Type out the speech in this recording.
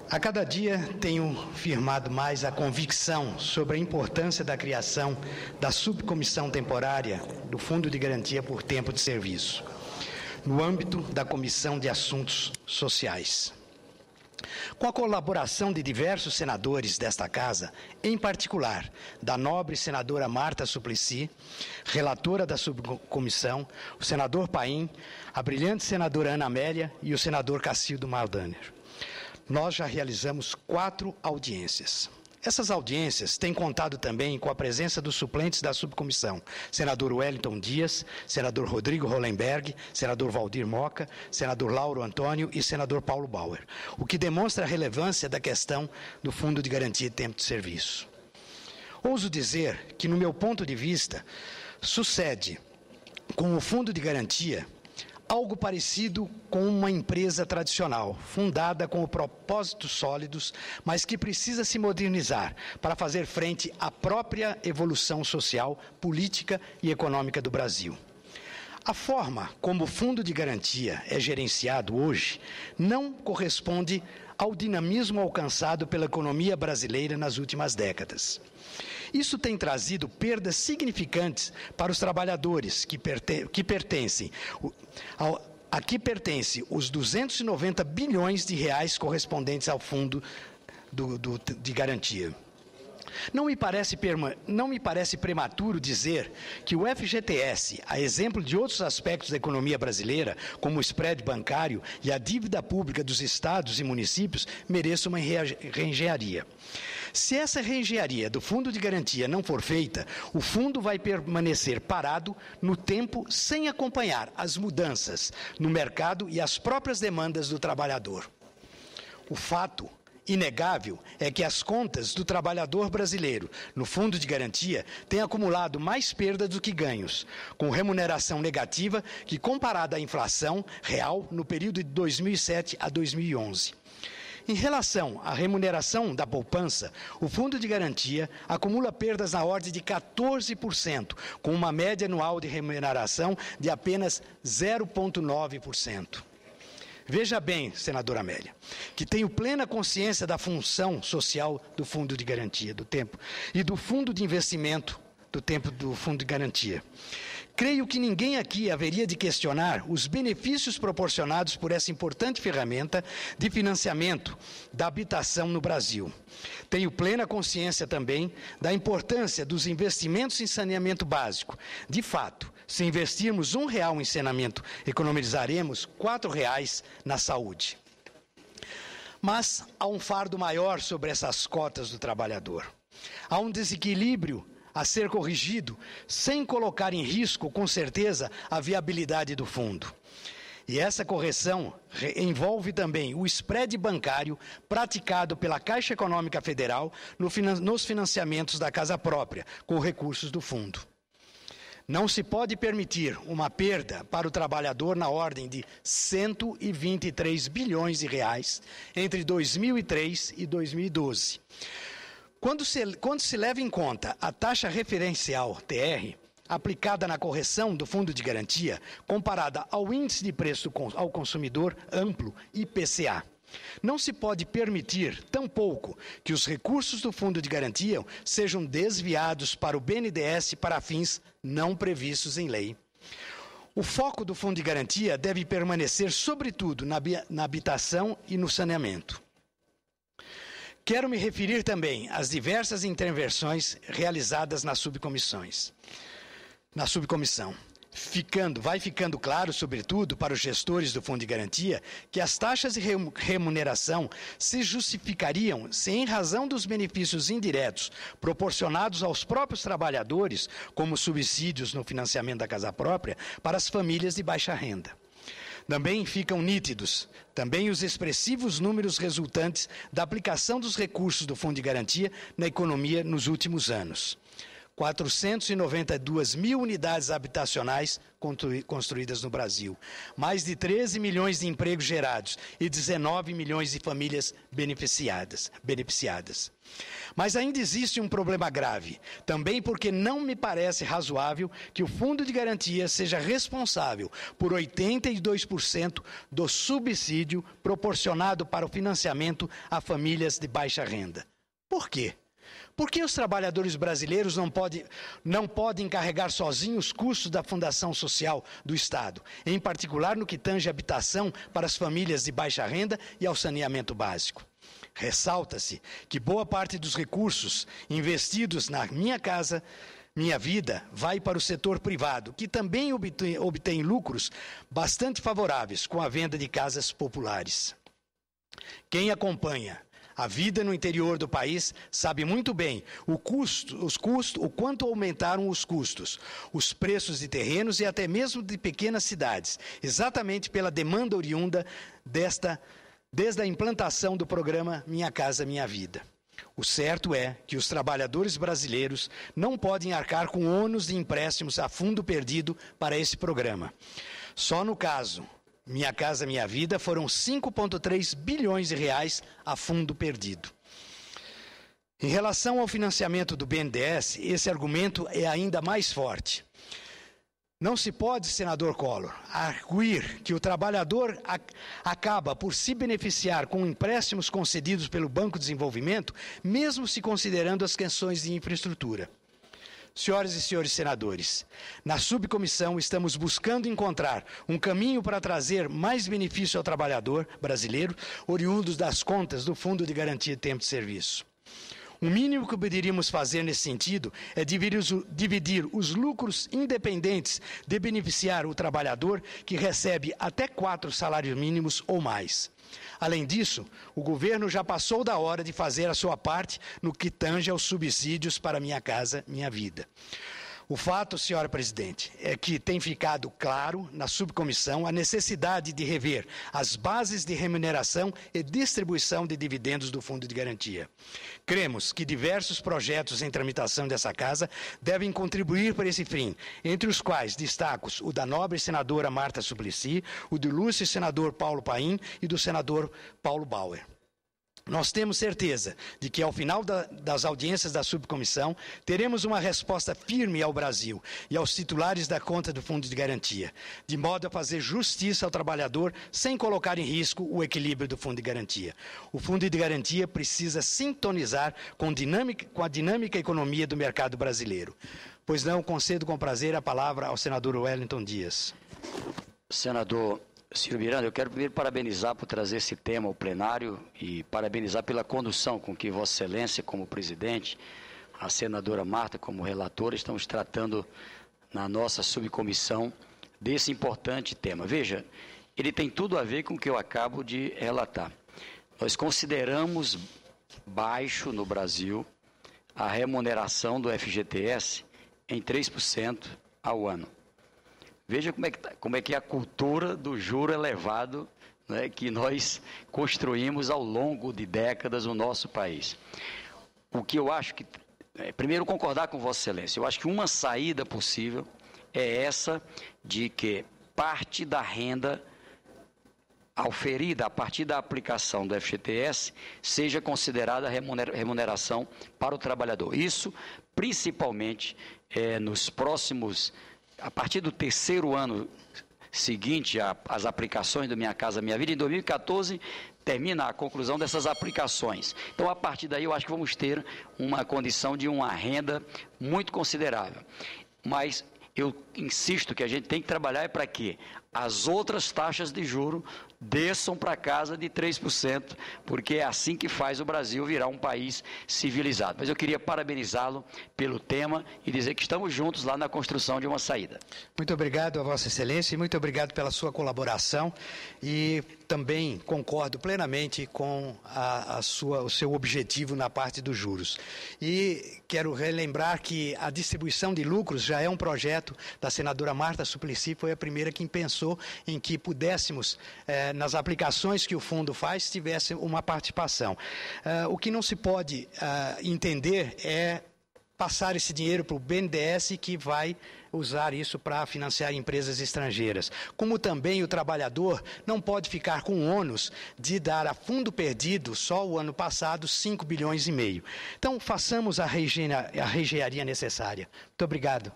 A cada dia tenho firmado mais a convicção sobre a importância da criação da subcomissão temporária do Fundo de Garantia por Tempo de Serviço, no âmbito da Comissão de Assuntos Sociais. Com a colaboração de diversos senadores desta Casa, em particular da nobre senadora Marta Suplicy, relatora da subcomissão, o senador Paim, a brilhante senadora Ana Amélia e o senador Cacildo Maldaner, nós já realizamos 4 audiências. Essas audiências têm contado também com a presença dos suplentes da subcomissão, senador Wellington Dias, senador Rodrigo Hollenberg, senador Valdir Moca, senador Lauro Antônio e senador Paulo Bauer, o que demonstra a relevância da questão do Fundo de Garantia de Tempo de Serviço. Ouso dizer que, no meu ponto de vista, sucede com o Fundo de Garantia algo parecido com uma empresa tradicional, fundada com propósitos sólidos, mas que precisa se modernizar para fazer frente à própria evolução social, política e econômica do Brasil. A forma como o Fundo de Garantia é gerenciado hoje não corresponde ao dinamismo alcançado pela economia brasileira nas últimas décadas. Isso tem trazido perdas significantes para os trabalhadores que pertencem os 290 bilhões de reais correspondentes ao Fundo de Garantia. Não me parece prematuro dizer que o FGTS, a exemplo de outros aspectos da economia brasileira, como o spread bancário e a dívida pública dos estados e municípios, mereça uma reengenharia. Se essa reengenharia do Fundo de Garantia não for feita, o fundo vai permanecer parado no tempo sem acompanhar as mudanças no mercado e as próprias demandas do trabalhador. O fato inegável é que as contas do trabalhador brasileiro no Fundo de Garantia têm acumulado mais perdas do que ganhos, com remuneração negativa que, comparada à inflação real no período de 2007 a 2011. Em relação à remuneração da poupança, o Fundo de Garantia acumula perdas na ordem de 14%, com uma média anual de remuneração de apenas 0,9%. Veja bem, senadora Amélia, que tenho plena consciência da função social do Fundo de Garantia do Tempo e do Fundo de Investimento do Tempo do Fundo de Garantia. Creio que ninguém aqui haveria de questionar os benefícios proporcionados por essa importante ferramenta de financiamento da habitação no Brasil. Tenho plena consciência também da importância dos investimentos em saneamento básico. De fato, se investirmos R$1 em saneamento, economizaremos R$4 na saúde. Mas há um fardo maior sobre essas cotas do trabalhador. Há um desequilíbrio a ser corrigido, sem colocar em risco, com certeza, a viabilidade do fundo. E essa correção envolve também o spread bancário praticado pela Caixa Econômica Federal nos financiamentos da casa própria, com recursos do fundo. Não se pode permitir uma perda para o trabalhador na ordem de 123 bilhões de reais entre 2003 e 2012. Quando se leva em conta a taxa referencial, TR, aplicada na correção do Fundo de Garantia, comparada ao Índice de Preço ao Consumidor Amplo, IPCA, não se pode permitir, tampouco, que os recursos do Fundo de Garantia sejam desviados para o BNDES para fins não previstos em lei. O foco do Fundo de Garantia deve permanecer, sobretudo, na habitação e no saneamento. Quero me referir também às diversas intervenções realizadas nas subcomissão. Vai ficando claro, sobretudo, para os gestores do Fundo de Garantia, que as taxas de remuneração se justificariam se, em razão dos benefícios indiretos proporcionados aos próprios trabalhadores, como subsídios no financiamento da casa própria, para as famílias de baixa renda. Também ficam nítidos os expressivos números resultantes da aplicação dos recursos do Fundo de Garantia na economia nos últimos anos. 492 mil unidades habitacionais construídas no Brasil, mais de 13 milhões de empregos gerados e 19 milhões de famílias beneficiadas. Mas ainda existe um problema grave, também porque não me parece razoável que o Fundo de Garantia seja responsável por 82% do subsídio proporcionado para o financiamento a famílias de baixa renda. Por quê? Por que os trabalhadores brasileiros não podem carregar sozinhos os custos da Fundação Social do Estado, em particular no que tange à habitação para as famílias de baixa renda e ao saneamento básico? Ressalta-se que boa parte dos recursos investidos na Minha Casa Minha Vida vai para o setor privado, que também obtém lucros bastante favoráveis com a venda de casas populares. Quem acompanha a vida no interior do país sabe muito bem o quanto aumentaram os custos, os preços de terrenos e até mesmo de pequenas cidades, exatamente pela demanda oriunda desde a implantação do programa Minha Casa Minha Vida. O certo é que os trabalhadores brasileiros não podem arcar com ônus de empréstimos a fundo perdido para esse programa. Só no caso Minha Casa Minha Vida foram 5,3 bilhões de reais a fundo perdido. Em relação ao financiamento do BNDES, esse argumento é ainda mais forte. Não se pode, senador Collor, arguir que o trabalhador acaba por se beneficiar com empréstimos concedidos pelo Banco de Desenvolvimento, mesmo se considerando as questões de infraestrutura. Senhoras e senhores senadores, na subcomissão estamos buscando encontrar um caminho para trazer mais benefício ao trabalhador brasileiro, oriundos das contas do Fundo de Garantia de Tempo de Serviço. O mínimo que poderíamos fazer nesse sentido é dividir os lucros independentes de beneficiar o trabalhador que recebe até 4 salários mínimos ou mais. Além disso, o governo já passou da hora de fazer a sua parte no que tange aos subsídios para Minha Casa Minha Vida. O fato, senhora presidente, é que tem ficado claro na subcomissão a necessidade de rever as bases de remuneração e distribuição de dividendos do Fundo de Garantia. Cremos que diversos projetos em tramitação dessa Casa devem contribuir para esse fim, entre os quais destaco o da nobre senadora Marta Suplicy, o do ilustre senador Paulo Paim e do senador Paulo Bauer. Nós temos certeza de que, ao final das audiências da subcomissão, teremos uma resposta firme ao Brasil e aos titulares da conta do Fundo de Garantia, de modo a fazer justiça ao trabalhador sem colocar em risco o equilíbrio do Fundo de Garantia. O Fundo de Garantia precisa sintonizar com a dinâmica economia do mercado brasileiro. Pois não, concedo com prazer a palavra ao senador Wellington Dias. Senador Ciro Miranda, eu quero primeiro parabenizar por trazer esse tema ao plenário e parabenizar pela condução com que Vossa Excelência, como presidente, a senadora Marta, como relatora, estamos tratando na nossa subcomissão desse importante tema. Veja, ele tem tudo a ver com o que eu acabo de relatar. Nós consideramos baixo no Brasil a remuneração do FGTS em 3% ao ano. Veja como é que é a cultura do juro elevado, né, que nós construímos ao longo de décadas no nosso país. O que eu acho que, primeiro concordar com Vossa Excelência, eu acho que uma saída possível é essa de que parte da renda auferida a partir da aplicação do FGTS seja considerada remuneração para o trabalhador. Isso, principalmente, nos próximos... A partir do 3º ano seguinte às aplicações do Minha Casa Minha Vida, em 2014, termina a conclusão dessas aplicações. Então, a partir daí, eu acho que vamos ter uma condição de uma renda muito considerável. Mas eu insisto que a gente tem que trabalhar para que as outras taxas de juro desçam para casa de 3%, porque é assim que faz o Brasil virar um país civilizado. Mas eu queria parabenizá-lo pelo tema e dizer que estamos juntos lá na construção de uma saída. Muito obrigado a Vossa Excelência e muito obrigado pela sua colaboração e também concordo plenamente com o seu objetivo na parte dos juros. E quero relembrar que a distribuição de lucros já é um projeto da senadora Marta Suplicy, foi a primeira quem pensou em que pudéssemos, nas aplicações que o fundo faz, tivesse uma participação. O que não se pode entender é passar esse dinheiro para o BNDES, que vai usar isso para financiar empresas estrangeiras. Como também o trabalhador não pode ficar com o ônus de dar a fundo perdido, só o ano passado, 5,5 bilhões. Então, façamos a reengenharia necessária. Muito obrigado.